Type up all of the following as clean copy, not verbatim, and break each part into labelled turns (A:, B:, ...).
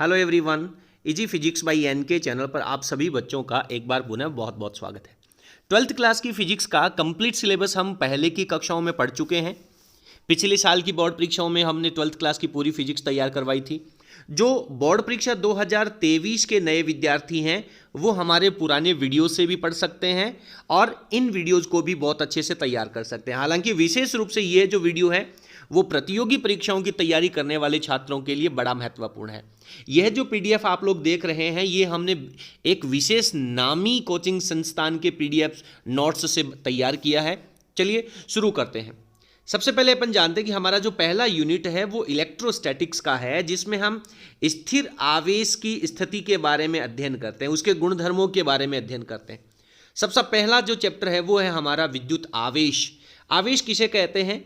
A: Hello everyone, easy physics by NK channel पर आप सभी बच्चों का एक बार पुनः बहुत बहुत स्वागत है। 12th क्लास की फिजिक्स का कंप्लीट सिलेबस हम पहले की कक्षाओं में पढ़ चुके हैं। पिछले साल की बोर्ड परीक्षाओं में हमने 12th क्लास की पूरी फिजिक्स तैयार करवाई थी। जो बोर्ड परीक्षा 2023 के नए विद्यार्थी हैं वो हमारे पुराने वीडियो से भी पढ़ सकते हैं और इन वीडियोज़ को भी बहुत अच्छे से तैयार कर सकते हैं। हालांकि विशेष रूप से ये जो वीडियो है वो प्रतियोगी परीक्षाओं की तैयारी करने वाले छात्रों के लिए बड़ा महत्वपूर्ण है। यह जो पीडीएफ आप लोग देख रहे हैं ये हमने एक विशेष नामी कोचिंग संस्थान के पीडीएफ नोट्स से तैयार किया है। चलिए शुरू करते हैं। सबसे पहले अपन जानते हैं कि हमारा जो पहला यूनिट है वो इलेक्ट्रोस्टैटिक्स का है, जिसमें हम स्थिर आवेश की स्थिति के बारे में अध्ययन करते हैं, उसके गुणधर्मों के बारे में अध्ययन करते हैं। सबसे पहला जो चैप्टर है वो है हमारा विद्युत आवेश। आवेश किसे कहते हैं?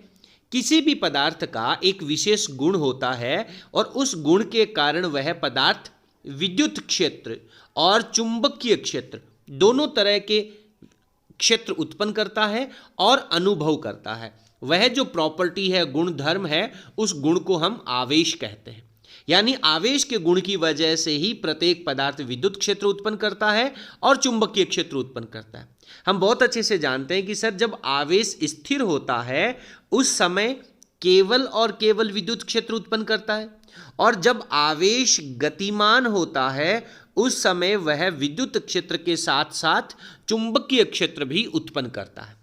A: किसी भी पदार्थ का एक विशेष गुण होता है और उस गुण के कारण वह पदार्थ विद्युत क्षेत्र और चुंबकीय क्षेत्र दोनों तरह के क्षेत्र उत्पन्न करता है और अनुभव करता है। वह जो प्रॉपर्टी है, गुणधर्म है, उस गुण को हम आवेश कहते हैं। यानी आवेश के गुण की वजह से ही प्रत्येक पदार्थ विद्युत क्षेत्र उत्पन्न करता है और चुंबकीय क्षेत्र उत्पन्न करता है। हम बहुत अच्छे से जानते हैं कि सर जब आवेश स्थिर होता है उस समय केवल और केवल विद्युत क्षेत्र उत्पन्न करता है, और जब आवेश गतिमान होता है उस समय वह विद्युत क्षेत्र के साथ साथ चुंबकीय क्षेत्र भी उत्पन्न करता है।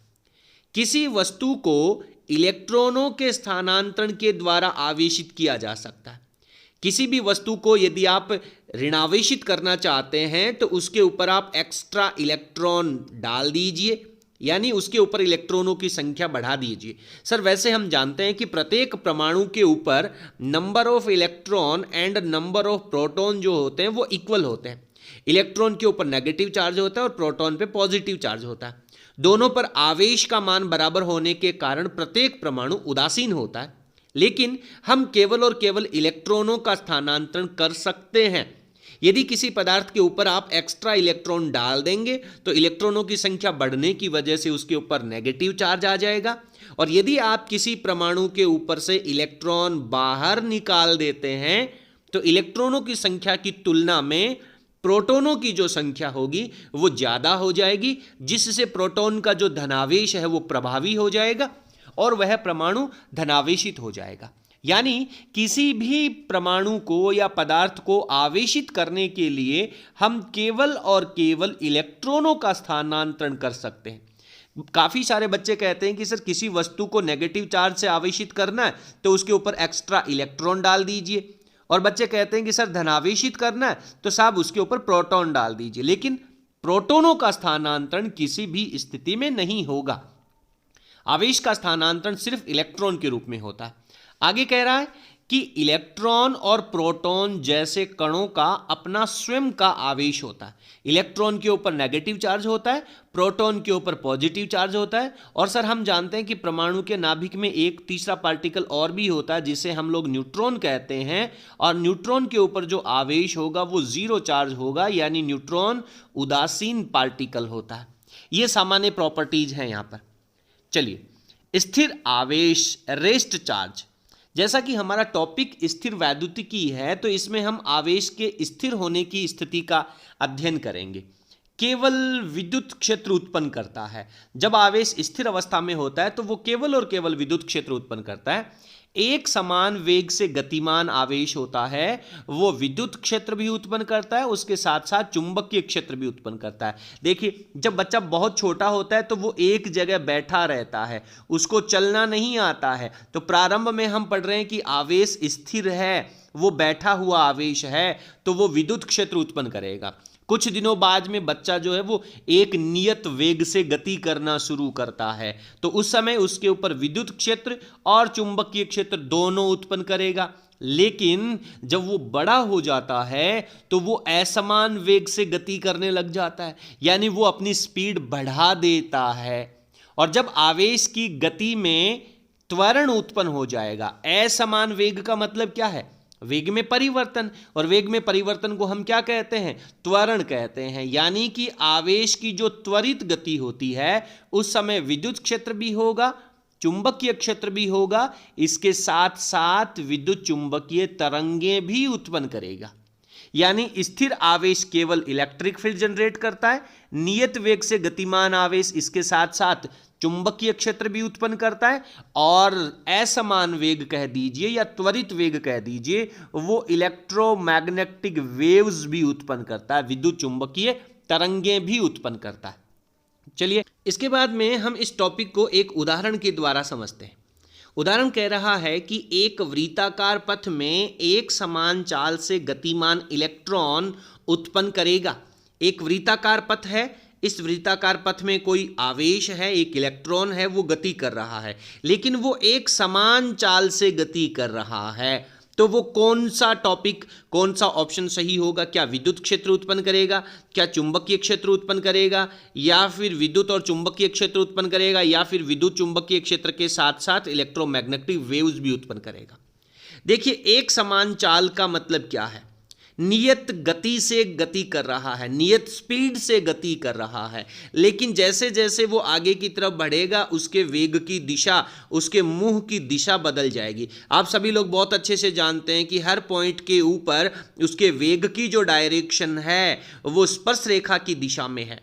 A: किसी वस्तु को इलेक्ट्रॉनों के स्थानांतरण के द्वारा आवेशित किया जा सकता है। किसी भी वस्तु को यदि आप ऋणावेशित करना चाहते हैं तो उसके ऊपर आप एक्स्ट्रा इलेक्ट्रॉन डाल दीजिए, यानी उसके ऊपर इलेक्ट्रॉनों की संख्या बढ़ा दीजिए। सर वैसे हम जानते हैं कि प्रत्येक परमाणु के ऊपर number of electron and number of proton जो होते हैं वो इक्वल होते हैं। इलेक्ट्रॉन के ऊपर नेगेटिव चार्ज होता है और प्रोटॉन पे पॉजिटिव चार्ज होता है। दोनों पर आवेश का मान बराबर होने के कारण प्रत्येक परमाणु उदासीन होता है, लेकिन हम केवल और केवल इलेक्ट्रॉनों का स्थानांतरण कर सकते हैं। यदि किसी पदार्थ के ऊपर आप एक्स्ट्रा इलेक्ट्रॉन डाल देंगे तो इलेक्ट्रॉनों की संख्या बढ़ने की वजह से उसके ऊपर नेगेटिव चार्ज आ जाएगा, और यदि आप किसी परमाणु के ऊपर से इलेक्ट्रॉन बाहर निकाल देते हैं तो इलेक्ट्रॉनों की संख्या की तुलना में प्रोटॉनों की जो संख्या होगी वो ज़्यादा हो जाएगी, जिससे प्रोटॉन का जो धनावेश है वो प्रभावी हो जाएगा और वह परमाणु धनावेशित हो जाएगा। यानी किसी भी परमाणु को या पदार्थ को आवेशित करने के लिए हम केवल और केवल इलेक्ट्रॉनों का स्थानांतरण कर सकते हैं। काफ़ी सारे बच्चे कहते हैं कि सर किसी वस्तु को नेगेटिव चार्ज से आवेशित करना है तो उसके ऊपर एक्स्ट्रा इलेक्ट्रॉन डाल दीजिए, और बच्चे कहते हैं कि सर धनावेशित करना है तो साहब उसके ऊपर प्रोटॉन डाल दीजिए। लेकिन प्रोटॉनों का स्थानांतरण किसी भी स्थिति में नहीं होगा। आवेश का स्थानांतरण सिर्फ इलेक्ट्रॉन के रूप में होता है। आगे कह रहा है कि इलेक्ट्रॉन और प्रोटॉन जैसे कणों का अपना स्वयं का आवेश होता है। इलेक्ट्रॉन के ऊपर नेगेटिव चार्ज होता है, प्रोटॉन के ऊपर पॉजिटिव चार्ज होता है। और सर हम जानते हैं कि परमाणु के नाभिक में एक तीसरा पार्टिकल और भी होता है जिसे हम लोग न्यूट्रॉन कहते हैं, और न्यूट्रॉन के ऊपर जो आवेश होगा वो जीरो चार्ज होगा, यानी न्यूट्रॉन उदासीन पार्टिकल होता है। ये सामान्य प्रॉपर्टीज हैं यहाँ पर। चलिए, स्थिर आवेश रेस्ट चार्ज, जैसा कि हमारा टॉपिक स्थिर वैद्युतिकी है तो इसमें हम आवेश के स्थिर होने की स्थिति का अध्ययन करेंगे। केवल विद्युत क्षेत्र उत्पन्न करता है। जब आवेश स्थिर अवस्था में होता है तो वो केवल और केवल विद्युत क्षेत्र उत्पन्न करता है। एक समान वेग से गतिमान आवेश होता है वो विद्युत क्षेत्र भी उत्पन्न करता है, उसके साथ साथ चुंबकीय क्षेत्र भी उत्पन्न करता है। देखिए, जब बच्चा बहुत छोटा होता है तो वो एक जगह बैठा रहता है, उसको चलना नहीं आता है। तो प्रारंभ में हम पढ़ रहे हैं कि आवेश स्थिर है, वो बैठा हुआ आवेश है, तो वो विद्युत क्षेत्र उत्पन्न करेगा। कुछ दिनों बाद में बच्चा जो है वो एक नियत वेग से गति करना शुरू करता है, तो उस समय उसके ऊपर विद्युत क्षेत्र और चुंबकीय क्षेत्र दोनों उत्पन्न करेगा। लेकिन जब वो बड़ा हो जाता है तो वो असमान वेग से गति करने लग जाता है, यानी वो अपनी स्पीड बढ़ा देता है। और जब आवेश की गति में त्वरण उत्पन्न हो जाएगा, असमान वेग का मतलब क्या है? वेग में परिवर्तन, और वेग में परिवर्तन को हम क्या कहते हैं? त्वरण कहते हैं। यानी कि आवेश की जो त्वरित गति होती है उस समय विद्युत क्षेत्र भी होगा, चुंबकीय क्षेत्र भी होगा, इसके साथ साथ विद्युत चुंबकीय तरंगें भी उत्पन्न करेगा। यानी स्थिर आवेश केवल इलेक्ट्रिक फील्ड जनरेट करता है, नियत वेग से गतिमान आवेश इसके साथ साथ चुंबकीय क्षेत्र भी उत्पन्न करता है, और असमान वेग कह दीजिए या त्वरित वेग कह दीजिए, वो इलेक्ट्रोमैग्नेटिक वेव्स भी उत्पन्न करता है, विद्युत चुंबकीय तरंगें भी उत्पन्न करता है। चलिए इसके बाद में हम इस टॉपिक को एक उदाहरण के द्वारा समझते हैं। उदाहरण कह रहा है कि एक वृत्ताकार पथ में एक समान चाल से गतिमान इलेक्ट्रॉन उत्पन्न करेगा। एक वृत्ताकार पथ है, इस वृत्ताकार पथ में कोई आवेश है, एक इलेक्ट्रॉन है, वो गति कर रहा है, लेकिन वो एक समान चाल से गति कर रहा है। तो वो कौन सा टॉपिक, कौन सा ऑप्शन सही होगा? क्या विद्युत क्षेत्र उत्पन्न करेगा, क्या चुंबकीय क्षेत्र उत्पन्न करेगा, या फिर विद्युत और चुंबकीय क्षेत्र उत्पन्न करेगा, या फिर विद्युत चुंबकीय क्षेत्र के साथ साथ इलेक्ट्रोमैग्नेटिक वेव्स भी उत्पन्न करेगा? देखिए, एक समान चाल का मतलब क्या है? नियत गति से गति कर रहा है, नियत स्पीड से गति कर रहा है, लेकिन जैसे जैसे वो आगे की तरफ बढ़ेगा उसके वेग की दिशा, उसके मुंह की दिशा बदल जाएगी। आप सभी लोग बहुत अच्छे से जानते हैं कि हर पॉइंट के ऊपर उसके वेग की जो डायरेक्शन है वो स्पर्श रेखा की दिशा में है।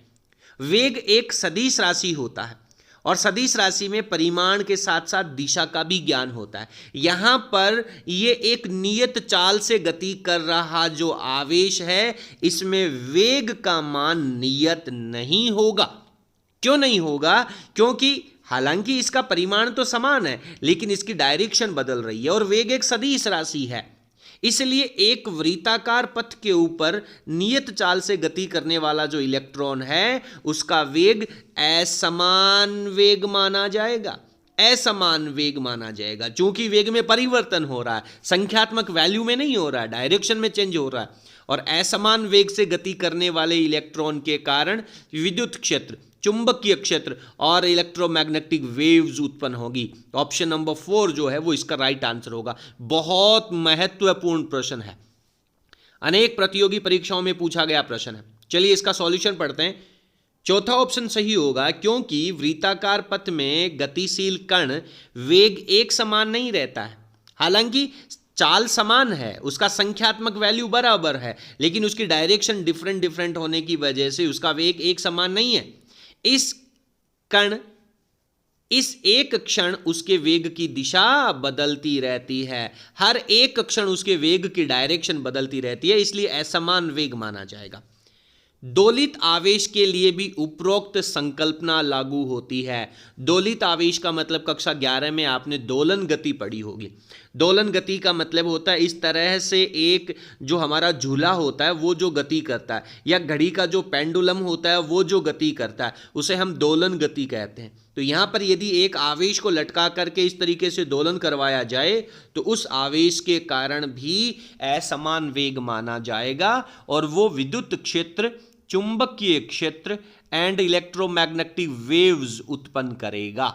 A: वेग एक सदिश राशि होता है और सदिश राशि में परिमाण के साथ साथ दिशा का भी ज्ञान होता है। यहाँ पर ये एक नियत चाल से गति कर रहा जो आवेश है, इसमें वेग का मान नियत नहीं होगा। क्यों नहीं होगा? क्योंकि हालांकि इसका परिमाण तो समान है, लेकिन इसकी डायरेक्शन बदल रही है और वेग एक सदिश राशि है। इसलिए एक वृत्ताकार पथ के ऊपर नियत चाल से गति करने वाला जो इलेक्ट्रॉन है उसका वेग असमान वेग माना जाएगा, असमान वेग माना जाएगा। चूंकि वेग में परिवर्तन हो रहा है, संख्यात्मक वैल्यू में नहीं हो रहा है, डायरेक्शन में चेंज हो रहा है, और असमान वेग से गति करने वाले इलेक्ट्रॉन के कारण विद्युत क्षेत्र, चुंबकीय क्षेत्र और इलेक्ट्रोमैग्नेटिक वेव्स उत्पन्न होगी। ऑप्शन नंबर 4 जो है वो इसका राइट आंसर होगा। बहुत महत्वपूर्ण प्रश्न है, अनेक प्रतियोगी परीक्षाओं में पूछा गया प्रश्न है। चलिए इसका सॉल्यूशन पढ़ते हैं। चौथा ऑप्शन सही होगा, क्योंकि वृत्ताकार पथ में गतिशील कण वेग एक समान नहीं रहता है। हालांकि चाल समान है, उसका संख्यात्मक वैल्यू बराबर है, लेकिन उसकी डायरेक्शन डिफरेंट होने की वजह से उसका वेग एक समान नहीं है। इस एक क्षण उसके वेग की दिशा बदलती रहती है, हर एक क्षण उसके वेग की डायरेक्शन बदलती रहती है, इसलिए असमान वेग माना जाएगा। दोलित आवेश के लिए भी उपरोक्त संकल्पना लागू होती है। दोलित आवेश का मतलब कक्षा 11 में आपने दोलन गति पढ़ी होगी। दोलन गति का मतलब होता है इस तरह से एक जो हमारा झूला होता है वो जो गति करता है, या घड़ी का जो पेंडुलम होता है वो जो गति करता है, उसे हम दोलन गति कहते हैं। तो यहाँ पर यदि एक आवेश को लटका करके इस तरीके से दोलन करवाया जाए तो उस आवेश के कारण भी असमान वेग माना जाएगा, और वो विद्युत क्षेत्र, चुंबकीय क्षेत्र एंड इलेक्ट्रोमैग्नेटिक वेव्स उत्पन्न करेगा।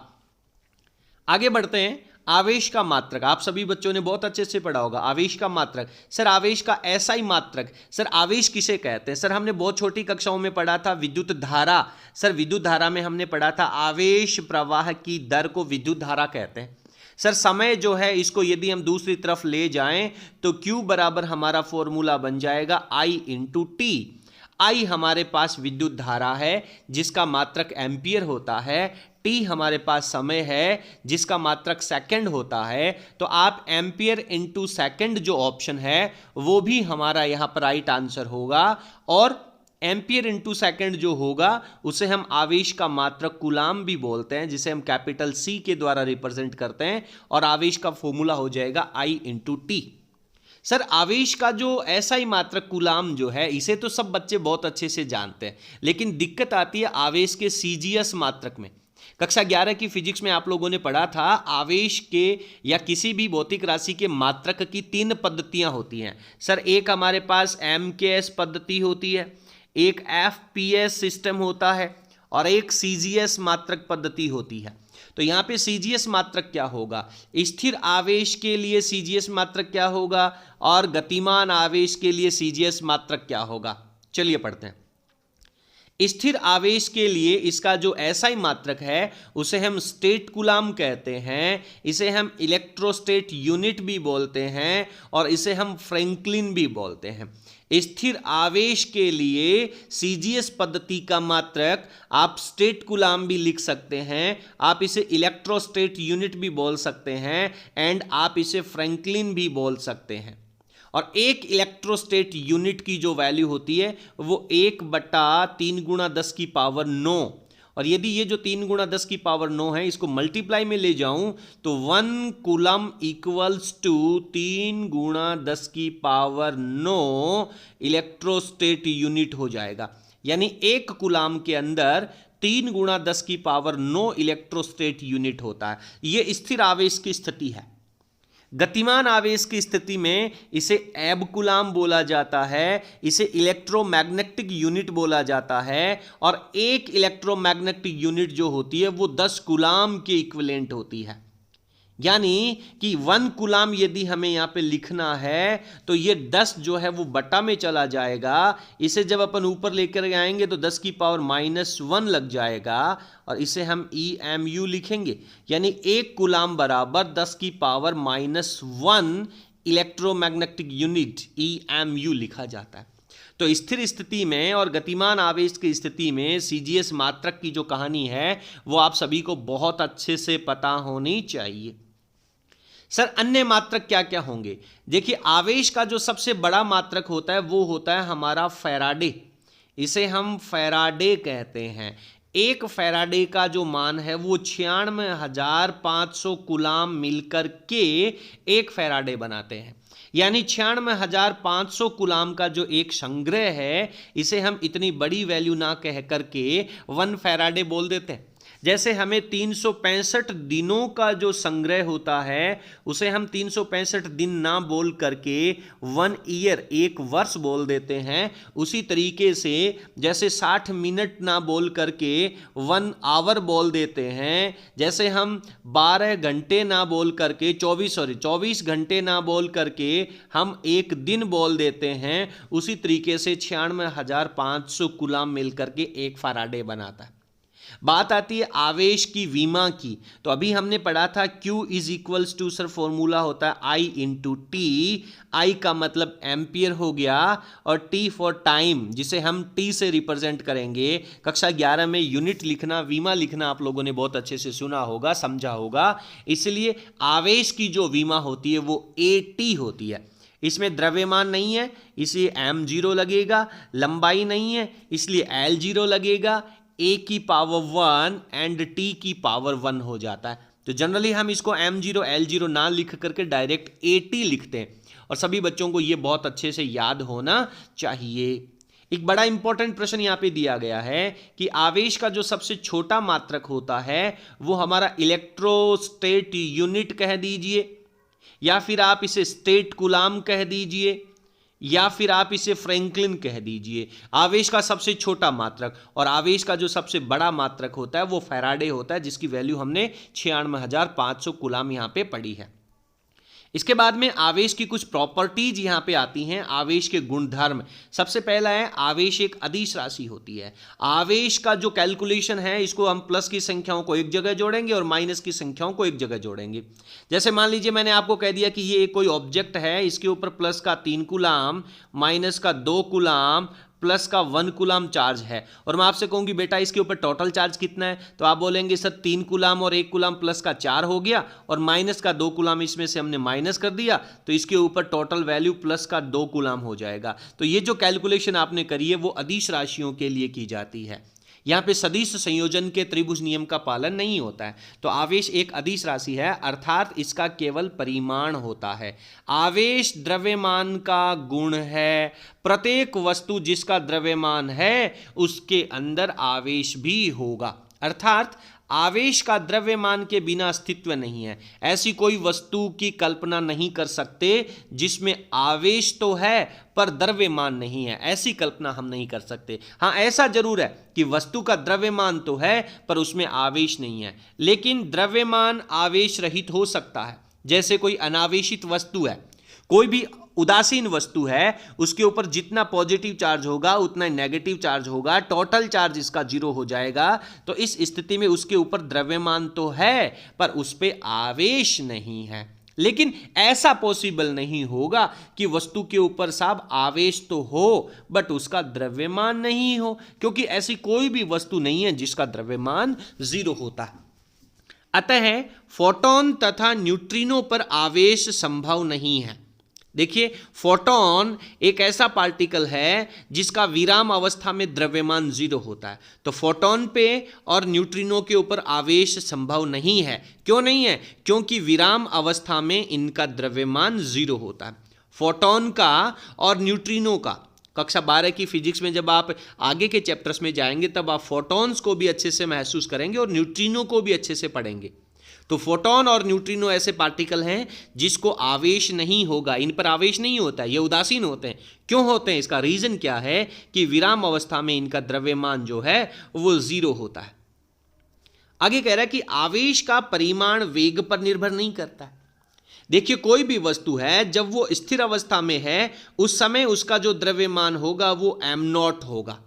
A: आगे बढ़ते हैं। आवेश का मात्रक, आप सभी बच्चों ने बहुत अच्छे से पढ़ा होगा। आवेश का मात्रक, सर आवेश का SI मात्रक, सर आवेश किसे कहते हैं? सर हमने बहुत छोटी कक्षाओं में पढ़ा था विद्युत धारा। सर विद्युत धारा में हमने पढ़ा था आवेश प्रवाह की दर को विद्युत धारा कहते हैं। सर समय जो है इसको यदि हम दूसरी तरफ ले जाएं तो Q बराबर हमारा फॉर्मूला बन जाएगा I × T। I हमारे पास विद्युत धारा है जिसका मात्रक एम्पियर होता है, T हमारे पास समय है जिसका मात्रक सेकंड होता है। तो आप एम्पियर × सेकंड जो ऑप्शन है वो भी हमारा यहाँ पर राइट आंसर होगा, और एम्पियर × सेकंड जो होगा उसे हम आवेश का मात्रक कूलाम भी बोलते हैं, जिसे हम कैपिटल C के द्वारा रिप्रेजेंट करते हैं, और आवेश का फॉर्मूला हो जाएगा I × T। सर आवेश का जो SI मात्रक कूलाम जो है इसे तो सब बच्चे बहुत अच्छे से जानते हैं, लेकिन दिक्कत आती है आवेश के CGS मात्रक में। कक्षा 11 की फिजिक्स में आप लोगों ने पढ़ा था आवेश के या किसी भी भौतिक राशि के मात्रक की 3 पद्धतियां होती हैं। सर एक हमारे पास MKS पद्धति होती है, एक FPS सिस्टम होता है, और एक CGS मात्रक पद्धति होती है। तो यहाँ पे CGS मात्रक क्या होगा? स्थिर आवेश के लिए CGS मात्रक क्या होगा, और गतिमान आवेश के लिए CGS मात्रक क्या होगा? चलिए पढ़ते हैं। स्थिर आवेश के लिए इसका जो एसआई मात्रक है उसे हम स्टेट कूलाम कहते हैं, इसे हम इलेक्ट्रोस्टेट यूनिट भी बोलते हैं और इसे हम फ्रैंकलिन भी बोलते हैं। स्थिर आवेश के लिए सीजीएस पद्धति का मात्रक आप स्टेट कूलाम भी लिख सकते हैं, आप इसे इलेक्ट्रोस्टेट यूनिट भी बोल सकते हैं एंड आप इसे फ्रैंकलिन भी बोल सकते हैं। और एक इलेक्ट्रोस्टेट यूनिट की जो वैल्यू होती है वो 1/3 × 10⁻⁹ और यदि ये जो 3 × 10⁻⁹ है इसको मल्टीप्लाई में ले जाऊं तो 1 coulomb equals to 3 × 10⁻⁹ electrostatic unit हो जाएगा। यानी एक कूलम के अंदर 3 × 10⁻⁹ इलेक्ट्रोस्टेट यूनिट होता है। ये स्थिर आवेश की स्थिति है। गतिमान आवेश की स्थिति में इसे एब कूलाम बोला जाता है, इसे इलेक्ट्रोमैग्नेटिक यूनिट बोला जाता है और एक इलेक्ट्रोमैग्नेटिक यूनिट जो होती है वो 10 कूलाम के इक्विवेलेंट होती है। यानी कि 1 कूलाम यदि हमें यहाँ पे लिखना है तो ये 10 जो है वो बटा में चला जाएगा, इसे जब अपन ऊपर लेकर आएंगे तो 10⁻⁻1 लग जाएगा और इसे हम EMU लिखेंगे। यानी 1 कूलाम बराबर 10⁻⁻1 इलेक्ट्रोमैग्नेटिक यूनिट EMU लिखा जाता है। तो स्थिर स्थिति में और गतिमान आवेश की स्थिति में सीजीएस मात्रक की जो कहानी है वो आप सभी को बहुत अच्छे से पता होनी चाहिए। सर अन्य मात्रक क्या क्या होंगे? देखिए, आवेश का जो सबसे बड़ा मात्रक होता है वो होता है हमारा फैराडे, इसे हम फैराडे कहते हैं। एक फैराडे का जो मान है वो 96,500 कूलाम मिलकर के एक फैराडे बनाते हैं। यानी 96,500 कूलाम का जो एक संग्रह है इसे हम इतनी बड़ी वैल्यू ना कह करके 1 फैराडे बोल देते हैं। जैसे हमें 365 दिनों का जो संग्रह होता है उसे हम 365 दिन ना बोल करके 1 ईयर, एक वर्ष बोल देते हैं। उसी तरीके से जैसे 60 मिनट ना बोल करके 1 आवर बोल देते हैं, जैसे हम 12 घंटे ना बोल करके 24 घंटे ना बोल करके हम एक दिन बोल देते हैं, उसी तरीके से 96,500 कूलाम मिलकर के एक फैराडे बनाता है। बात आती है आवेश की विमा की, तो अभी हमने पढ़ा था Q is equals to, sir formula होता है I इंटू टी। I का मतलब एम्पियर हो गया और T फॉर टाइम, जिसे हम T से रिप्रेजेंट करेंगे। कक्षा 11 में यूनिट लिखना, विमा लिखना आप लोगों ने बहुत अच्छे से सुना होगा, समझा होगा। इसलिए आवेश की जो विमा होती है वो AT होती है। इसमें द्रव्यमान नहीं है इसलिए m0 लगेगा, लंबाई नहीं है इसलिए L0 लगेगा, A की पावर 1 एंड T की पावर 1 हो जाता है। तो जनरली हम इसको m0 L0 ना लिख करके डायरेक्ट AT लिखते हैं और सभी बच्चों को ये बहुत अच्छे से याद होना चाहिए। एक बड़ा इंपॉर्टेंट प्रश्न यहाँ पे दिया गया है कि आवेश का जो सबसे छोटा मात्रक होता है वो हमारा इलेक्ट्रोस्टेट यूनिट कह दीजिए, या फिर आप इसे स्टेट कूलाम कह दीजिए, या फिर आप इसे फ्रैंकलिन कह दीजिए। आवेश का सबसे छोटा मात्रक और आवेश का जो सबसे बड़ा मात्रक होता है वो फैराडे होता है, जिसकी वैल्यू हमने 96,500 कूलाम यहाँ पे पढ़ी है। इसके बाद में आवेश की कुछ प्रॉपर्टीज यहाँ पे आती हैं, आवेश के गुणधर्म। सबसे पहला है आवेश एक अदिश राशि होती है। आवेश का जो कैलकुलेशन है इसको हम प्लस की संख्याओं को एक जगह जोड़ेंगे और माइनस की संख्याओं को एक जगह जोड़ेंगे। जैसे मान लीजिए मैंने आपको कह दिया कि ये कोई ऑब्जेक्ट है, इसके ऊपर प्लस का 3 कूलाम, माइनस का 2 कूलाम, प्लस का 1 कूलाम चार्ज है, और मैं आपसे कहूँ कि बेटा इसके ऊपर टोटल चार्ज कितना है, तो आप बोलेंगे सर 3 कूलाम और 1 कूलाम प्लस का 4 हो गया और माइनस का 2 कूलाम इसमें से हमने माइनस कर दिया, तो इसके ऊपर टोटल वैल्यू प्लस का 2 कूलाम हो जाएगा। तो ये जो कैलकुलेशन आपने करी है वो अदिश राशियों के लिए की जाती है। यहाँ पे सदिश संयोजन के त्रिभुज नियम का पालन नहीं होता है। तो आवेश एक अदिश राशि है, अर्थात इसका केवल परिमाण होता है। आवेश द्रव्यमान का गुण है। प्रत्येक वस्तु जिसका द्रव्यमान है उसके अंदर आवेश भी होगा, अर्थात आवेश का द्रव्यमान के बिना अस्तित्व नहीं है। ऐसी कोई वस्तु की कल्पना नहीं कर सकते जिसमें आवेश तो है पर द्रव्यमान नहीं है, ऐसी कल्पना हम नहीं कर सकते। हाँ, ऐसा जरूर है कि वस्तु का द्रव्यमान तो है पर उसमें आवेश नहीं है, लेकिन द्रव्यमान आवेश रहित हो सकता है। जैसे कोई अनावेशित वस्तु है, कोई भी उदासीन वस्तु है उसके ऊपर जितना पॉजिटिव चार्ज होगा उतना नेगेटिव चार्ज होगा, टोटल चार्ज इसका 0 हो जाएगा। तो इस स्थिति में उसके ऊपर द्रव्यमान तो है पर उस पर आवेश नहीं है। लेकिन ऐसा पॉसिबल नहीं होगा कि वस्तु के ऊपर साहब आवेश तो हो बट उसका द्रव्यमान नहीं हो, क्योंकि ऐसी कोई भी वस्तु नहीं है जिसका द्रव्यमान 0 होता है। अतः फोटॉन तथा न्यूट्रिनो पर आवेश संभव नहीं है। देखिए, फोटॉन एक ऐसा पार्टिकल है जिसका विराम अवस्था में द्रव्यमान 0 होता है। तो फोटॉन पे और न्यूट्रिनो के ऊपर आवेश संभव नहीं है। क्यों नहीं है? क्योंकि विराम अवस्था में इनका द्रव्यमान 0 होता है। फोटॉन का और न्यूट्रिनो का कक्षा 12 की फिजिक्स में जब आप आगे के चैप्टर्स में जाएंगे तब आप फोटॉन्स को भी अच्छे से महसूस करेंगे और न्यूट्रिनो को भी अच्छे से पढ़ेंगे। तो फोटॉन और न्यूट्रिनो ऐसे पार्टिकल हैं जिसको आवेश नहीं होगा, इन पर आवेश नहीं होता है, ये उदासीन होते हैं। क्यों होते हैं? इसका रीजन क्या है कि विराम अवस्था में इनका द्रव्यमान जो है वो 0 होता है। आगे कह रहा है कि आवेश का परिमाण वेग पर निर्भर नहीं करता है। देखिए, कोई भी वस्तु है जब वो स्थिर अवस्था में है उस समय उसका जो द्रव्यमान होगा वो m0 होगा,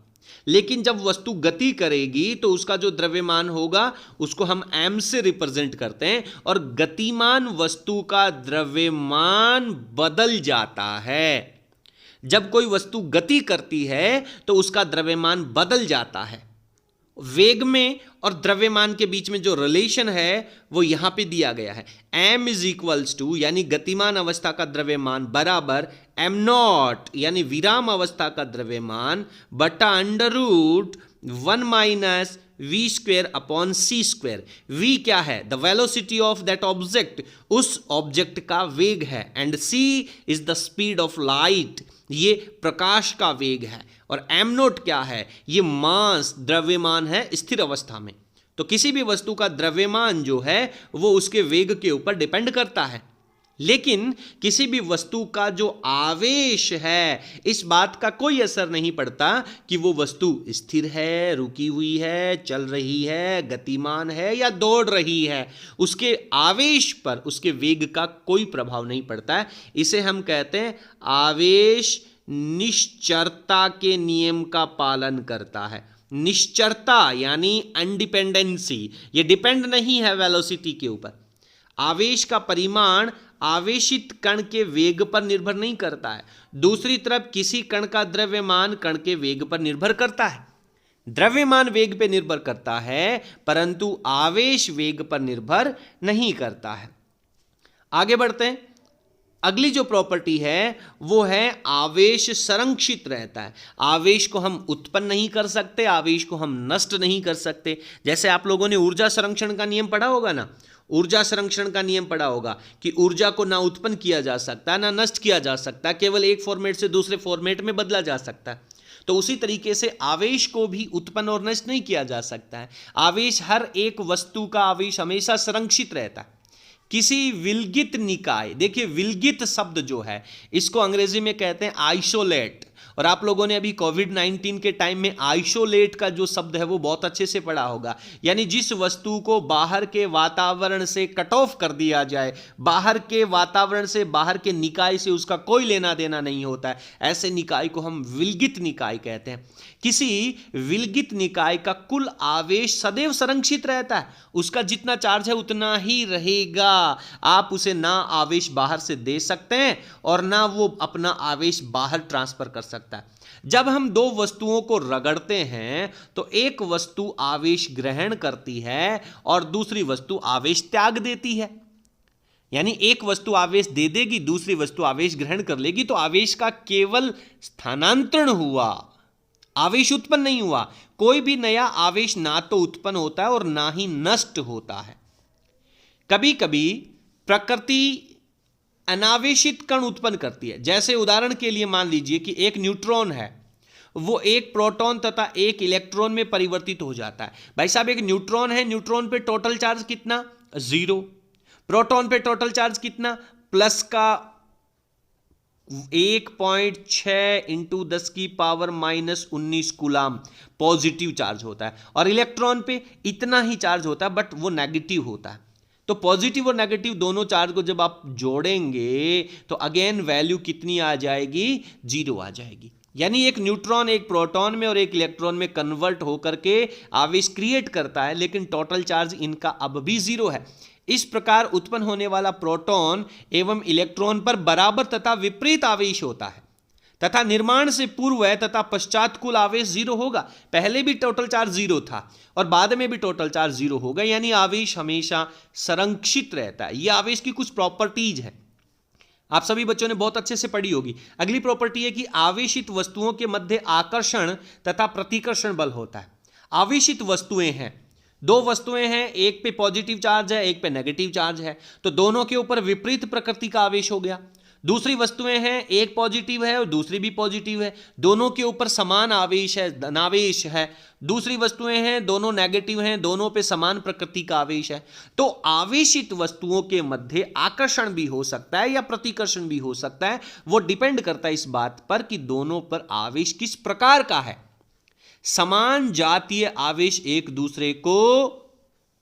A: लेकिन जब वस्तु गति करेगी तो उसका जो द्रव्यमान होगा उसको हम m से रिप्रेजेंट करते हैं और गतिमान वस्तु का द्रव्यमान बदल जाता है। जब कोई वस्तु गति करती है तो उसका द्रव्यमान बदल जाता है। वेग में और द्रव्यमान के बीच में जो रिलेशन है वो यहां पे दिया गया है। m इज इक्वल्स टू यानी गतिमान अवस्था का द्रव्यमान बराबर m0 यानी विराम अवस्था का द्रव्यमान बटा √1 minus v square upon c square. v क्या है? The velocity of that object, उस ऑब्जेक्ट का वेग है, and c is the speed of light, ये प्रकाश का वेग है। और m0 क्या है? ये मास, द्रव्यमान है स्थिर अवस्था में। तो किसी भी वस्तु का द्रव्यमान जो है वो उसके वेग के ऊपर डिपेंड करता है, लेकिन किसी भी वस्तु का जो आवेश है इस बात का कोई असर नहीं पड़ता कि वो वस्तु स्थिर है, रुकी हुई है, चल रही है, गतिमान है या दौड़ रही है। उसके आवेश पर उसके वेग का कोई प्रभाव नहीं पड़ता है। इसे हम कहते हैं आवेश निश्चरता के नियम का पालन करता है। निश्चरता यानी इंडिपेंडेंसी, ये डिपेंड नहीं है वेलोसिटी के ऊपर। आवेश का परिमाण आवेशित कण के वेग पर निर्भर नहीं करता है। दूसरी तरफ किसी कण का द्रव्यमान कण के वेग पर निर्भर करता है। द्रव्यमान वेग पर निर्भर करता है परंतु आवेश वेग पर निर्भर नहीं करता है। आगे बढ़ते हैं। अगली जो प्रॉपर्टी है वो है आवेश संरक्षित रहता है। आवेश को हम उत्पन्न नहीं कर सकते, आवेश को हम नष्ट नहीं कर सकते। जैसे आप लोगों ने ऊर्जा संरक्षण का नियम पढ़ा होगा ना, ऊर्जा संरक्षण का नियम पढ़ा होगा कि ऊर्जा को ना उत्पन्न किया जा सकता ना नष्ट किया जा सकता, केवल एक फॉर्मेट से दूसरे फॉर्मेट में बदला जा सकता है। तो उसी तरीके से आवेश को भी उत्पन्न और नष्ट नहीं किया जा सकता है। आवेश, हर एक वस्तु का आवेश हमेशा संरक्षित रहता है। किसी विलगित निकाय, देखिए विलगित शब्द जो है इसको अंग्रेजी में कहते हैं आइसोलेट, और आप लोगों ने अभी कोविड-19 के टाइम में आइसोलेट का जो शब्द है वो बहुत अच्छे से पढ़ा होगा। यानी जिस वस्तु को बाहर के वातावरण से कट ऑफ कर दिया जाए, बाहर के वातावरण से, बाहर के निकाय से उसका कोई लेना देना नहीं होता है, ऐसे निकाय को हम विलगित निकाय कहते हैं। किसी विलगित निकाय का कुल आवेश सदैव संरक्षित रहता है, उसका जितना चार्ज है उतना ही रहेगा। आप उसे ना आवेश बाहर से दे सकते हैं और ना वो अपना आवेश बाहर ट्रांसफर कर सकता है। जब हम दो वस्तुओं को रगड़ते हैं तो एक वस्तु आवेश ग्रहण करती है और दूसरी वस्तु आवेश त्याग देती है। यानी एक वस्तु आवेश दे देगी, दूसरी वस्तु आवेश ग्रहण कर लेगी, तो आवेश का केवल स्थानांतरण हुआ, आवेश उत्पन्न नहीं हुआ। कोई भी नया आवेश ना तो उत्पन्न होता है और ना ही नष्ट होता है। कभी कभी प्रकृति अनावेशित कण उत्पन्न करती है। जैसे उदाहरण के लिए मान लीजिए कि एक न्यूट्रॉन है, वो एक प्रोटॉन तथा एक इलेक्ट्रॉन में परिवर्तित हो जाता है। भाई साहब, एक न्यूट्रॉन है, न्यूट्रॉन पे टोटल चार्ज कितना? 0। प्रोटॉन पे टोटल चार्ज कितना? प्लस का 1.6 इंटू 10 की पावर -19 कूलाम पॉजिटिव चार्ज होता है, और इलेक्ट्रॉन पे इतना ही चार्ज होता है बट वो नेगेटिव होता है। तो पॉजिटिव और नेगेटिव दोनों चार्ज को जब आप जोड़ेंगे तो अगेन वैल्यू कितनी आ जाएगी, 0 आ जाएगी। यानी एक न्यूट्रॉन एक प्रोटॉन में और एक इलेक्ट्रॉन में कन्वर्ट होकर के आवेश क्रिएट करता है, लेकिन टोटल चार्ज इनका अब भी 0 है। इस प्रकार उत्पन्न होने वाला प्रोटॉन एवं इलेक्ट्रॉन पर बराबर तथा विपरीत आवेश होता है तथा निर्माण से पूर्व तथा पश्चात कुल आवेश 0 होगा। पहले भी टोटल चार्ज 0 था और बाद में भी टोटल चार्ज 0 होगा, यानी आवेश हमेशा संरक्षित रहता है। यह आवेश की कुछ प्रॉपर्टीज है, आप सभी बच्चों ने बहुत अच्छे से पढ़ी होगी। अगली प्रॉपर्टी है कि आवेशित वस्तुओं के मध्य आकर्षण तथा प्रतिकर्षण बल होता है। आवेशित वस्तुएं हैं, दो वस्तुएं हैं, एक पे पॉजिटिव चार्ज है एक पे नेगेटिव चार्ज है, तो दोनों के ऊपर विपरीत प्रकृति का आवेश हो गया। दूसरी वस्तुएं हैं, एक पॉजिटिव है और दूसरी भी पॉजिटिव है, दोनों के ऊपर समान आवेश है, धनावेश है। दूसरी वस्तुएं हैं, दोनों नेगेटिव हैं, दोनों पे समान प्रकृति का आवेश है। तो आवेशित वस्तुओं के मध्य आकर्षण भी हो सकता है या प्रतिकर्षण भी हो सकता है, वो डिपेंड करता है इस बात पर कि दोनों पर आवेश किस प्रकार का है। समान जातीय आवेश एक दूसरे को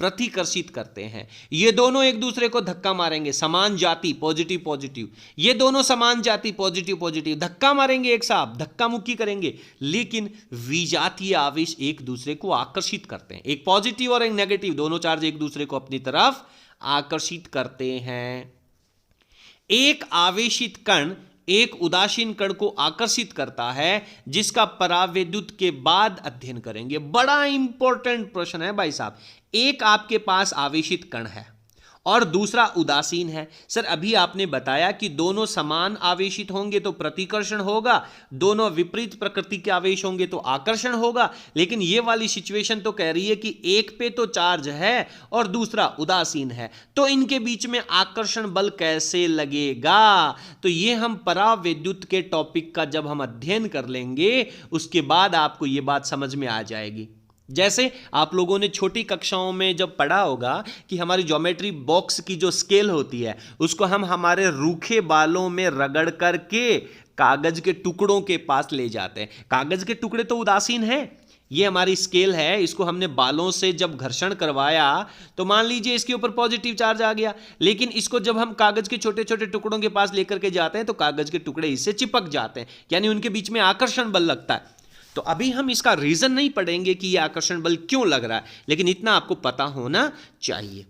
A: प्रतिकर्षित करते हैं, ये दोनों एक दूसरे को धक्का मारेंगे। समान जाति पॉजिटिव पॉजिटिव, ये दोनों समान जाति पॉजिटिव पॉजिटिव धक्का मारेंगे, एक साथ धक्का मुक्की करेंगे, लेकिन विजातीय आवेश एक दूसरे को आकर्षित करते हैं। एक पॉजिटिव और एक नेगेटिव दोनों चार्ज एक दूसरे को अपनी तरफ आकर्षित करते हैं। एक आवेशित कण एक उदासीन कण को आकर्षित करता है, जिसका परावैद्युत के बाद अध्ययन करेंगे। बड़ा इंपॉर्टेंट प्रश्न है भाई साहब। एक आपके पास आवेशित कण है और दूसरा उदासीन है। सर अभी आपने बताया कि दोनों समान आवेशित होंगे तो प्रतिकर्षण होगा, दोनों विपरीत प्रकृति के आवेश होंगे तो आकर्षण होगा, लेकिन ये वाली सिचुएशन तो कह रही है कि एक पे तो चार्ज है और दूसरा उदासीन है, तो इनके बीच में आकर्षण बल कैसे लगेगा। तो ये हम परावैद्युत के टॉपिक का जब हम अध्ययन कर लेंगे उसके बाद आपको ये बात समझ में आ जाएगी। जैसे आप लोगों ने छोटी कक्षाओं में जब पढ़ा होगा कि हमारी ज्योमेट्री बॉक्स की जो स्केल होती है उसको हम हमारे रूखे बालों में रगड़ करके कागज के टुकड़ों के पास ले जाते हैं। कागज के टुकड़े तो उदासीन हैं, ये हमारी स्केल है, इसको हमने बालों से जब घर्षण करवाया तो मान लीजिए इसके ऊपर पॉजिटिव चार्ज आ गया, लेकिन इसको जब हम कागज के छोटे छोटे टुकड़ों के पास लेकर के जाते हैं तो कागज के टुकड़े इससे चिपक जाते हैं, यानी उनके बीच में आकर्षण बल लगता है। तो अभी हम इसका रीजन नहीं पढ़ेंगे कि यह आकर्षण बल क्यों लग रहा है, लेकिन इतना आपको पता होना चाहिए।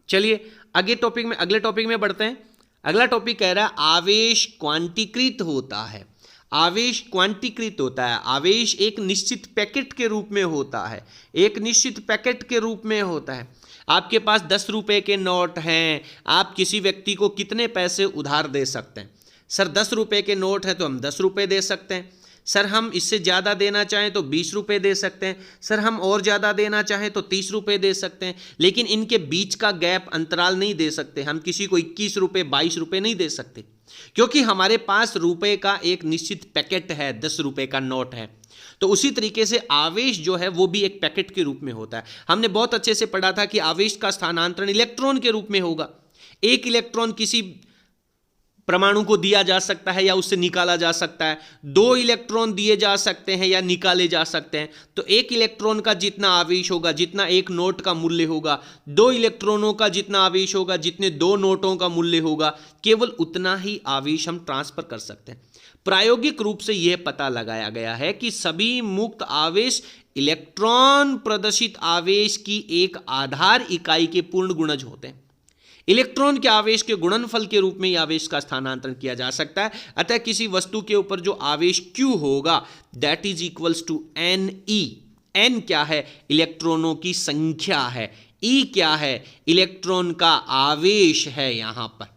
A: चलिए अगले टॉपिक में बढ़ते हैं। अगला टॉपिक कह रहा है आवेश क्वांटीकृत होता है। आवेश क्वांटीकृत होता है, आवेश एक निश्चित पैकेट के रूप में होता है, एक निश्चित पैकेट के रूप में होता है। आपके पास 10 रुपए के नोट हैं, आप किसी व्यक्ति को कितने पैसे उधार दे सकते हैं। सर 10 रुपए के नोट है तो हम 10 रुपए दे सकते हैं। सर हम इससे ज़्यादा देना चाहें तो 20 रुपये दे सकते हैं। सर हम और ज़्यादा देना चाहें तो 30 रुपये दे सकते हैं, लेकिन इनके बीच का गैप अंतराल नहीं दे सकते। हम किसी को 21 रुपये 22 रुपये नहीं दे सकते, क्योंकि हमारे पास रुपए का एक निश्चित पैकेट है, 10 रुपये का नोट है। तो उसी तरीके से आवेश जो है वो भी एक पैकेट के रूप में होता है। हमने बहुत अच्छे से पढ़ा था कि आवेश का स्थानांतरण इलेक्ट्रॉन के रूप में होगा। एक इलेक्ट्रॉन किसी परमाणु को दिया जा सकता है या उससे निकाला जा सकता है, 2 इलेक्ट्रॉन दिए जा सकते हैं या निकाले जा सकते हैं। तो एक इलेक्ट्रॉन का जितना आवेश होगा, जितना एक नोट का मूल्य होगा, 2 इलेक्ट्रॉनों का जितना आवेश होगा, जितने 2 नोटों का मूल्य होगा, केवल उतना ही आवेश हम ट्रांसफर कर सकते हैं। प्रायोगिक रूप से यह पता लगाया गया है कि सभी मुक्त आवेश इलेक्ट्रॉन प्रदर्शित आवेश की एक आधार इकाई के पूर्ण गुणज होते हैं। इलेक्ट्रॉन के आवेश के गुणनफल के रूप में यह आवेश का स्थानांतरण किया जा सकता है। अतः किसी वस्तु के ऊपर जो आवेश Q होगा that is equals to Ne। N क्या है? इलेक्ट्रॉनों की संख्या है। E क्या है? इलेक्ट्रॉन का आवेश है यहां पर।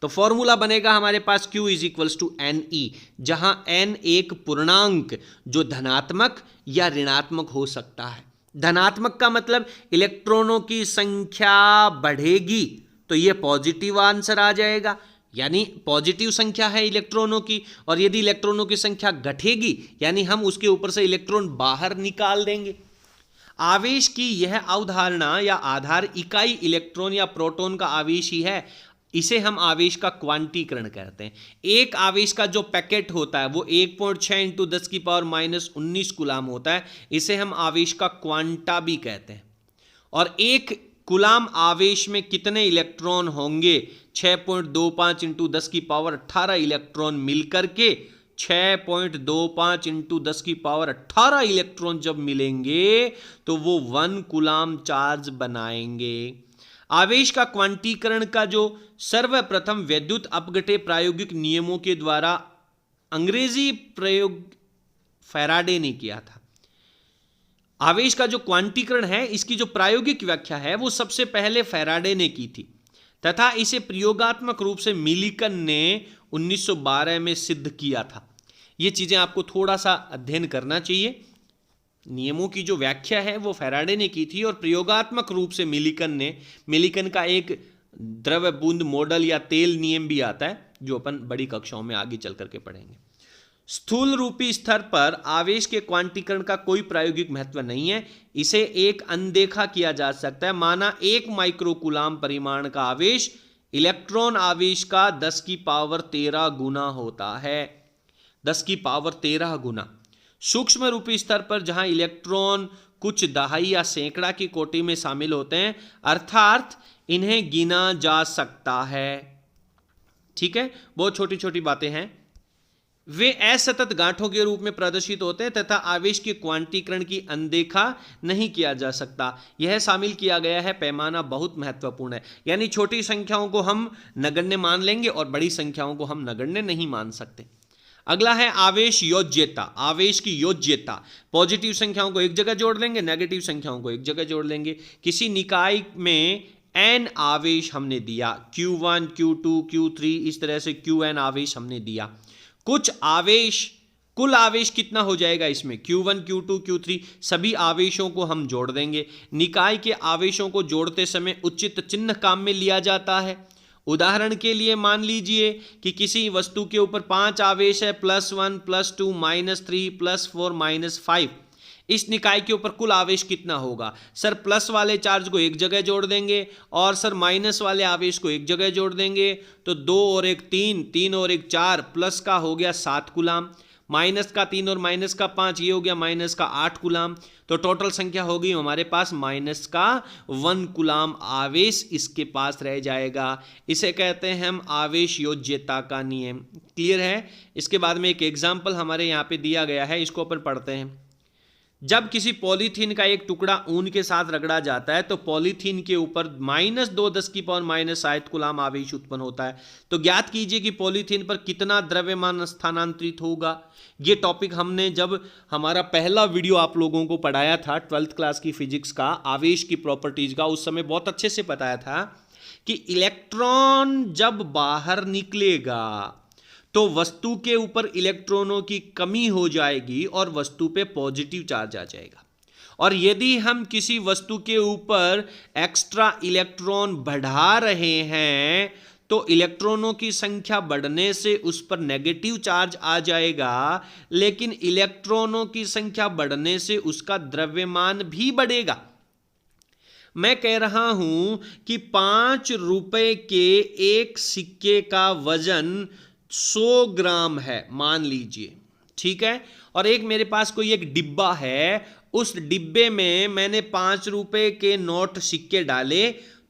A: तो फॉर्मूला बनेगा हमारे पास Q is equals to Ne, जहां N एक पूर्णांक जो धनात्मक या ऋणात्मक हो सकता है। धनात्मक का मतलब इलेक्ट्रॉनों की संख्या बढ़ेगी तो ये पॉजिटिव आंसर आ जाएगा, यानी पॉजिटिव संख्या है इलेक्ट्रॉनों की। और यदि इलेक्ट्रॉनों की संख्या घटेगी यानी हम उसके ऊपर से इलेक्ट्रॉन बाहर निकाल देंगे। आवेश की यह अवधारणा या आधार इकाई इलेक्ट्रॉन या प्रोटॉन का आवेश ही है। इसे हम आवेश का क्वांटीकरण कहते हैं। एक आवेश का जो पैकेट होता है वो 1.6 × 10⁻⁻19 कूलाम होता है। इसे हम आवेश का क्वांटा भी कहते हैं। और एक कूलाम आवेश में कितने इलेक्ट्रॉन होंगे? 6.25 इंटू 10 की पावर 18 इलेक्ट्रॉन मिलकर के 6.25 इंटू 10 की पावर 18 इलेक्ट्रॉन जब मिलेंगे तो वो 1 कूलाम चार्ज बनाएंगे। आवेश का क्वांटीकरण का जो सर्वप्रथम वैद्युत अपघट्य प्रायोगिक नियमों के द्वारा अंग्रेजी प्रयोग फैराडे ने किया था। आवेश का जो क्वांटीकरण है, इसकी जो प्रायोगिक व्याख्या है वो सबसे पहले फैराडे ने की थी तथा इसे प्रयोगात्मक रूप से मिलिकन ने 1912 में सिद्ध किया था। ये चीजें आपको थोड़ा सा अध्ययन करना चाहिए। नियमों की जो व्याख्या है वो फैराडे ने की थी और प्रयोगात्मक रूप से मिलिकन का एक द्रव्य बूंद मॉडल या तेल नियम भी आता है जो अपन बड़ी कक्षाओं में आगे चल करके पढ़ेंगे। स्थूल रूपी स्तर पर आवेश के क्वांटीकरण का कोई प्रायोगिक महत्व नहीं है, इसे एक अनदेखा किया जा सकता है। माना 1 माइक्रोकूलाम परिमाण का आवेश इलेक्ट्रॉन आवेश का 10 की पावर 13 गुना होता है। 10 की पावर 13 गुना। सूक्ष्म रूपी स्तर पर जहां इलेक्ट्रॉन कुछ दहाई या सैकड़ा की कोटि में शामिल होते हैं, अर्थात इन्हें गिना जा सकता है। ठीक है, बहुत छोटी छोटी बातें हैं। वे असतत गांठों के रूप में प्रदर्शित होते हैं तथा आवेश के क्वांटीकरण की अनदेखा नहीं किया जा सकता। यह शामिल किया गया है। पैमाना बहुत महत्वपूर्ण है, यानी छोटी संख्याओं को हम नगण्य मान लेंगे और बड़ी संख्याओं को हम नगण्य नहीं मान सकते। अगला है आवेश योज्यता। आवेश की योज्यता, पॉजिटिव संख्याओं को एक जगह जोड़ लेंगे, नेगेटिव संख्याओं को एक जगह जोड़ लेंगे। किसी निकाय में n आवेश हमने दिया, Q1, Q2, Q3, इस तरह से Qn आवेश हमने दिया। कुछ आवेश, कुल आवेश कितना हो जाएगा इसमें? Q1, Q2, Q3 सभी आवेशों को हम जोड़ देंगे। निकाय के आवेशों को जोड़ते समय उचित चिन्ह काम में लिया जाता है। उदाहरण के लिए मान लीजिए कि किसी वस्तु के ऊपर 5 आवेश है, +1, +2, -3, +4, -5। इस निकाय के ऊपर कुल आवेश कितना होगा? सर प्लस वाले चार्ज को एक जगह जोड़ देंगे और सर माइनस वाले आवेश को एक जगह जोड़ देंगे, तो 2 और 1 3, 3 और 1 4, प्लस का हो गया 7 कूलाम, माइनस का 3 और माइनस का 5, ये हो गया माइनस का 8 कूलाम। तो टोटल संख्या होगी हमारे पास माइनस का 1 कूलाम आवेश इसके पास रह जाएगा। इसे कहते हैं हम आवेश योज्यता का नियम। क्लियर है? इसके बाद में एक एग्जाम्पल हमारे यहाँ पे दिया गया है, इसको अपन पढ़ते हैं। जब किसी पॉलीथीन का एक टुकड़ा ऊन के साथ रगड़ा जाता है तो पॉलीथीन के ऊपर -2 10 की पावर -7 कूलाम आवेश उत्पन्न होता है। तो ज्ञात कीजिए कि पॉलीथीन पर कितना द्रव्यमान स्थानांतरित होगा। ये टॉपिक हमने जब हमारा पहला वीडियो आप लोगों को पढ़ाया था 12th क्लास की फिजिक्स का, आवेश की प्रॉपर्टीज का, उस समय बहुत अच्छे से बताया था कि इलेक्ट्रॉन जब बाहर निकलेगा तो वस्तु के ऊपर इलेक्ट्रॉनों की कमी हो जाएगी और वस्तु पे पॉजिटिव चार्ज आ जाएगा। और यदि हम किसी वस्तु के ऊपर एक्स्ट्रा इलेक्ट्रॉन बढ़ा रहे हैं तो इलेक्ट्रॉनों की संख्या बढ़ने से उस पर नेगेटिव चार्ज आ जाएगा, लेकिन इलेक्ट्रॉनों की संख्या बढ़ने से उसका द्रव्यमान भी बढ़ेगा। मैं कह रहा हूं कि 5 रुपए के एक सिक्के का वजन 100 ग्राम है मान लीजिए, ठीक है। और एक मेरे पास कोई एक डिब्बा है, उस डिब्बे में मैंने 5 रुपए के नोट सिक्के डाले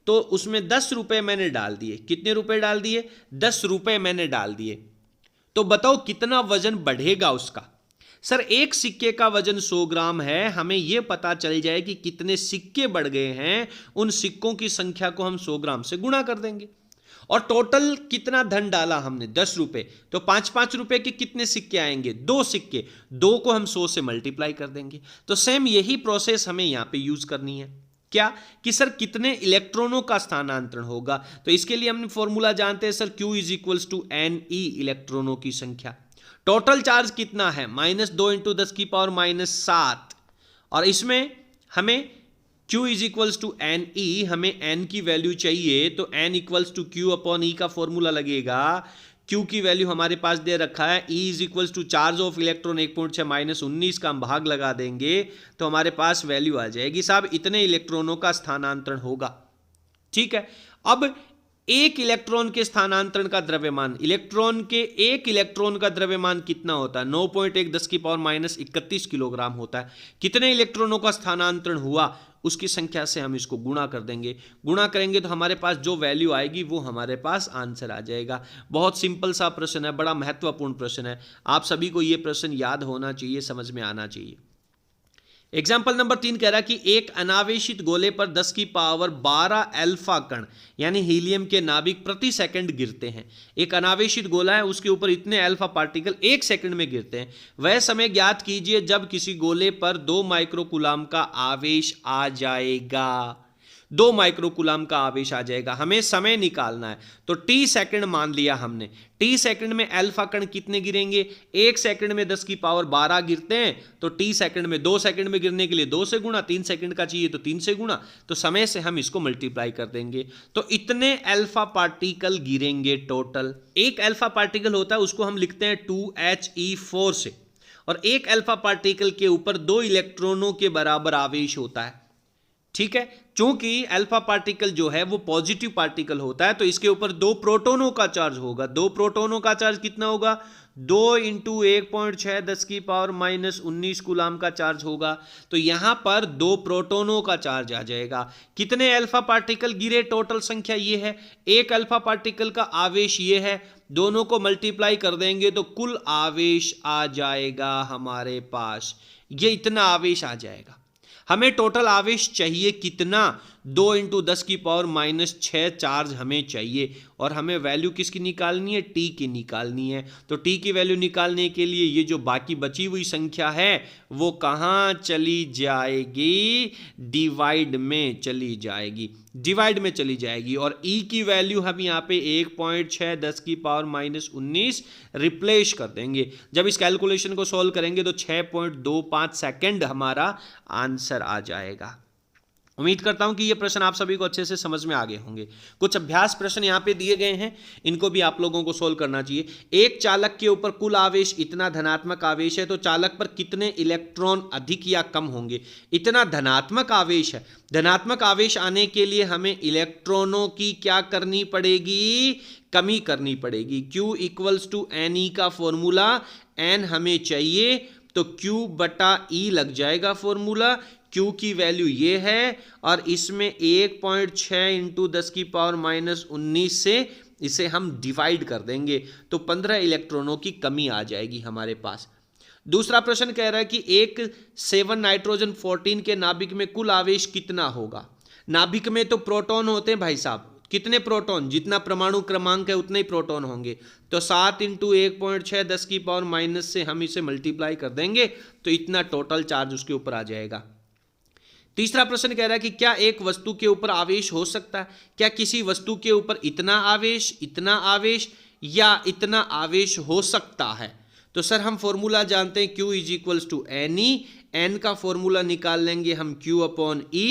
A: तो उसमें 10 रुपए मैंने डाल दिए। कितने रुपए डाल दिए? 10 रुपए मैंने डाल दिए। तो बताओ कितना वजन बढ़ेगा उसका? सर एक सिक्के का वजन 100 ग्राम है, हमें यह पता चल जाए कि कितने सिक्के बढ़ गए हैं, उन सिक्कों की संख्या को हम 100 ग्राम से गुणा कर देंगे। और टोटल कितना धन डाला हमने? 10 रुपए। तो 5-5 रुपए के कितने सिक्के आएंगे? 2 सिक्के। 2 को हम 100 से मल्टीप्लाई कर देंगे। तो सेम यही प्रोसेस हमें यहां पे यूज करनी है। क्या कि सर कितने इलेक्ट्रॉनों का स्थानांतरण होगा? तो इसके लिए हमने फॉर्मूला जानते हैं सर, Q = Ne, इलेक्ट्रॉनों की संख्या। टोटल चार्ज कितना है? -2 × 10 की पावर -7। और इसमें हमें Q = Ne, हमें n की वैल्यू चाहिए, तो n = Q/E का फॉर्मूला लगेगा। Q की वैल्यू हमारे पास दे रखा है, E = चार्ज ऑफ इलेक्ट्रॉन 1.6 - 19 का हम भाग लगा देंगे तो हमारे पास वैल्यू आ जाएगी। साहब इतने इलेक्ट्रॉनों का स्थानांतरण होगा, ठीक है। अब एक इलेक्ट्रॉन के स्थानांतरण का द्रव्यमान, इलेक्ट्रॉन के एक इलेक्ट्रॉन का द्रव्यमान कितना होता है? 9.1 10 की पावर माइनस 31 किलोग्राम होता है। कितने इलेक्ट्रॉनों का स्थानांतरण हुआ उसकी संख्या से हम इसको गुणा कर देंगे। गुणा करेंगे तो हमारे पास जो वैल्यू आएगी वो हमारे पास आंसर आ जाएगा। बहुत सिंपल सा प्रश्न है, बड़ा महत्वपूर्ण प्रश्न है। आप सभी को ये प्रश्न याद होना चाहिए, समझ में आना चाहिए। एग्जाम्पल नंबर 3 कह रहा है कि एक अनावेशित गोले पर 10 की पावर 12 अल्फा कण यानी हीलियम के नाभिक प्रति सेकंड गिरते हैं। एक अनावेशित गोला है, उसके ऊपर इतने अल्फा पार्टिकल एक सेकंड में गिरते हैं। वह समय ज्ञात कीजिए जब किसी गोले पर 2 माइक्रोकूलाम का आवेश आ जाएगा। 2 माइक्रोकूलाम का आवेश आ जाएगा, हमें समय निकालना है। तो टी सेकंड मान लिया हमने। टी सेकंड में अल्फा कण कितने गिरेंगे? 1 सेकंड में 10 की पावर 12 गिरते हैं, तो टी सेकंड में 2 सेकंड में गिरने के लिए 2 से गुणा, 3 सेकंड का चाहिए तो 3 से गुणा, तो समय से हम इसको मल्टीप्लाई कर देंगे। तो इतने अल्फा पार्टिकल गिरेंगे टोटल। एक अल्फा पार्टिकल होता है उसको हम लिखते हैं 2He4 से, और एक अल्फा पार्टिकल के ऊपर 2 इलेक्ट्रॉनों के बराबर आवेश होता है। ठीक है, चूंकि अल्फा पार्टिकल जो है वो पॉजिटिव पार्टिकल होता है तो इसके ऊपर 2 प्रोटोनों का चार्ज होगा। 2 प्रोटोनों का चार्ज कितना होगा? 2 × 1.6 10 की पावर माइनस 19 कूलाम का चार्ज होगा। तो यहां पर 2 प्रोटोनों का चार्ज आ जाएगा। कितने अल्फा पार्टिकल गिरे? टोटल संख्या ये है। एक अल्फा पार्टिकल का आवेश ये है, दोनों को मल्टीप्लाई कर देंगे तो कुल आवेश आ जाएगा हमारे पास। ये इतना आवेश आ जाएगा। हमें टोटल आवेश चाहिए कितना? 2 × 10 की पावर माइनस 6 चार्ज हमें चाहिए, और हमें वैल्यू किसकी निकालनी है? टी की निकालनी है। तो टी की वैल्यू निकालने के लिए ये जो बाकी बची हुई संख्या है वो कहाँ चली जाएगी? डिवाइड में चली जाएगी, डिवाइड में चली जाएगी। और ई की वैल्यू हम यहाँ पे 1.6 10 की पावर माइनस 19 रिप्लेस कर देंगे। जब इस कैलकुलेशन को सॉल्व करेंगे तो 6.25 सेकेंड हमारा आंसर आ जाएगा। उम्मीद करता हूं कि ये प्रश्न आप सभी को अच्छे से समझ में आ गए होंगे। कुछ अभ्यास प्रश्न यहाँ पे दिए गए हैं, इनको भी आप लोगों को सोल्व करना चाहिए। एक चालक के ऊपर कुल आवेश इतना धनात्मक आवेश है तो चालक पर कितने इलेक्ट्रॉन अधिक या कम होंगे? इतना धनात्मक आवेश है, धनात्मक आवेश आने के लिए हमें इलेक्ट्रॉनों की क्या करनी पड़ेगी? कमी करनी पड़ेगी। Q = Ne का फॉर्मूला, N हमें चाहिए तो Q/E लग जाएगा फॉर्मूला। Q की वैल्यू ये है, और इसमें 1.6 × 10 की पावर माइनस 19 से इसे हम डिवाइड कर देंगे तो 15 इलेक्ट्रॉनों की कमी आ जाएगी हमारे पास। दूसरा प्रश्न कह रहा है कि एक 7 नाइट्रोजन 14 के नाभिक में कुल आवेश कितना होगा? नाभिक में तो प्रोटॉन होते हैं भाई साहब। कितने प्रोटॉन? जितना परमाणु क्रमांक है उतने ही प्रोटॉन होंगे। तो 7 × 1.6 10 की पावर माइनस से हम इसे मल्टीप्लाई कर देंगे तो इतना टोटल चार्ज उसके ऊपर आ जाएगा। तीसरा प्रश्न कह रहा है कि क्या एक वस्तु के ऊपर आवेश हो सकता है? क्या किसी वस्तु के ऊपर इतना आवेश या इतना आवेश हो सकता है? तो सर हम फॉर्मूला जानते हैं, Q = Ne। N का फॉर्मूला निकाल लेंगे हम Q/E।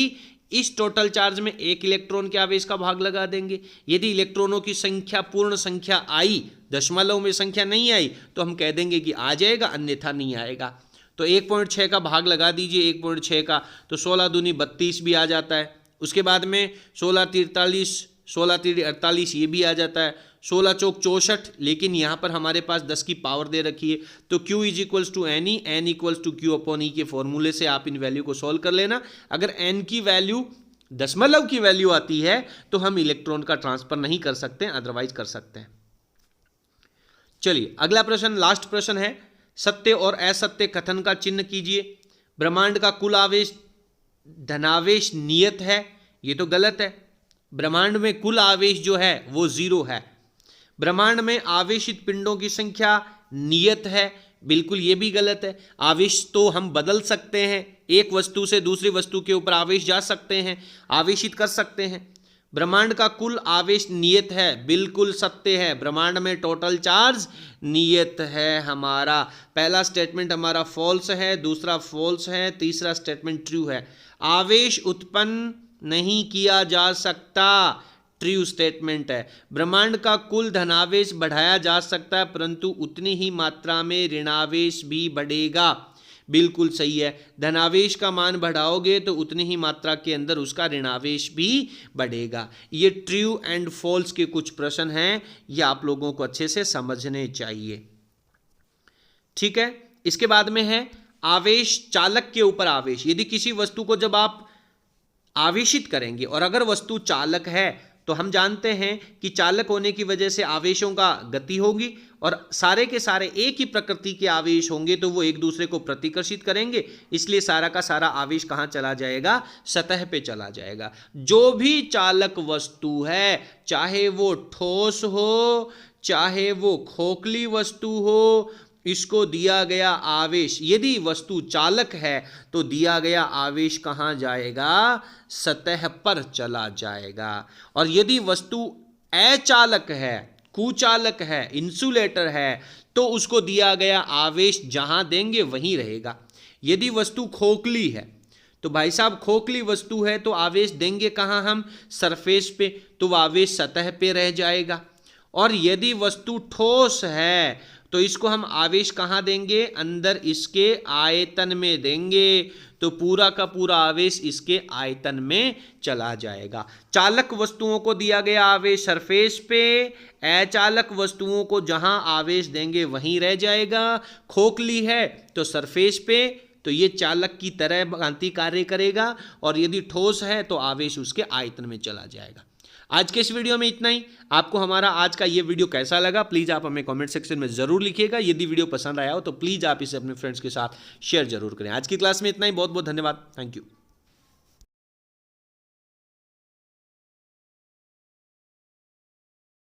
A: इस टोटल चार्ज में एक इलेक्ट्रॉन के आवेश का भाग लगा देंगे। यदि इलेक्ट्रॉनों की संख्या पूर्ण संख्या आई, दशमलव में संख्या नहीं आई, तो हम कह देंगे कि आ जाएगा, अन्यथा नहीं आएगा। तो 1.6 का भाग लगा दीजिए 1.6 का, तो 16 दूनी 32 भी आ जाता है। उसके बाद में 16 × 43, 16 × 48 ये भी आ जाता है। 16 चौक 64, लेकिन यहाँ पर हमारे पास 10 की पावर दे रखी है। तो Q = Ne, N = Q/E के फॉर्मूले से आप इन वैल्यू को सॉल्व कर लेना। अगर N की वैल्यू दशमलव की वैल्यू आती है तो हम इलेक्ट्रॉन का ट्रांसफर नहीं कर सकते, अदरवाइज कर सकते हैं। चलिए अगला प्रश्न, लास्ट प्रश्न है। सत्य और असत्य कथन का चिन्ह कीजिए। ब्रह्मांड का कुल आवेश धनावेश नियत है, ये तो गलत है। ब्रह्मांड में कुल आवेश जो है वो 0 है। ब्रह्मांड में आवेशित पिंडों की संख्या नियत है, बिल्कुल ये भी गलत है। आवेश तो हम बदल सकते हैं, एक वस्तु से दूसरी वस्तु के ऊपर आवेश जा सकते हैं, आवेशित कर सकते हैं। ब्रह्मांड का कुल आवेश नियत है, बिल्कुल सत्य है। ब्रह्मांड में टोटल चार्ज नियत है हमारा। पहला स्टेटमेंट हमारा फॉल्स है, दूसरा फॉल्स है, तीसरा स्टेटमेंट ट्रू है। आवेश उत्पन्न नहीं किया जा सकता, ट्रू स्टेटमेंट है। ब्रह्मांड का कुल धनावेश बढ़ाया जा सकता है, परंतु उतनी ही मात्रा में ऋणावेश भी बढ़ेगा। बिल्कुल सही है। धनावेश का मान बढ़ाओगे तो उतनी ही मात्रा के अंदर उसका ऋणावेश भी बढ़ेगा। ये ट्रू एंड फॉल्स के कुछ प्रश्न हैं, ये आप लोगों को अच्छे से समझने चाहिए। ठीक है, इसके बाद में है आवेश, चालक के ऊपर आवेश। यदि किसी वस्तु को जब आप आवेशित करेंगे और अगर वस्तु चालक है तो हम जानते हैं कि चालक होने की वजह से आवेशों का गति होगी और सारे के सारे एक ही प्रकृति के आवेश होंगे तो वो एक दूसरे को प्रतिकर्षित करेंगे, इसलिए सारा का सारा आवेश कहाँ चला जाएगा, सतह पे चला जाएगा। जो भी चालक वस्तु है, चाहे वो ठोस हो चाहे वो खोखली वस्तु हो, इसको दिया गया आवेश, यदि वस्तु चालक है तो दिया गया आवेश कहाँ जाएगा, सतह पर चला जाएगा। और यदि वस्तु अचालक है, कुचालक है, इंसुलेटर है, तो उसको दिया गया आवेश जहां देंगे वहीं रहेगा। यदि वस्तु खोखली है तो भाई साहब खोखली वस्तु है तो आवेश देंगे कहाँ हम, सरफेस पे, तो वह आवेश सतह पे रह जाएगा। और यदि वस्तु ठोस है तो इसको हम आवेश कहाँ देंगे, अंदर इसके आयतन में देंगे, तो पूरा का पूरा आवेश इसके आयतन में चला जाएगा। चालक वस्तुओं को दिया गया आवेश सरफेस पे, अचालक वस्तुओं को जहां आवेश देंगे वहीं रह जाएगा। खोखली है तो सरफेस पे, तो ये चालक की तरह भांति कार्य करेगा, और यदि ठोस है तो आवेश उसके आयतन में चला जाएगा। आज के इस वीडियो में इतना ही। आपको हमारा आज का ये वीडियो कैसा लगा प्लीज़ आप हमें कमेंट सेक्शन में ज़रूर लिखिएगा। यदि वीडियो पसंद आया हो तो प्लीज़ आप इसे अपने फ्रेंड्स के साथ शेयर जरूर करें। आज की क्लास में इतना ही, बहुत बहुत धन्यवाद, थैंक यू।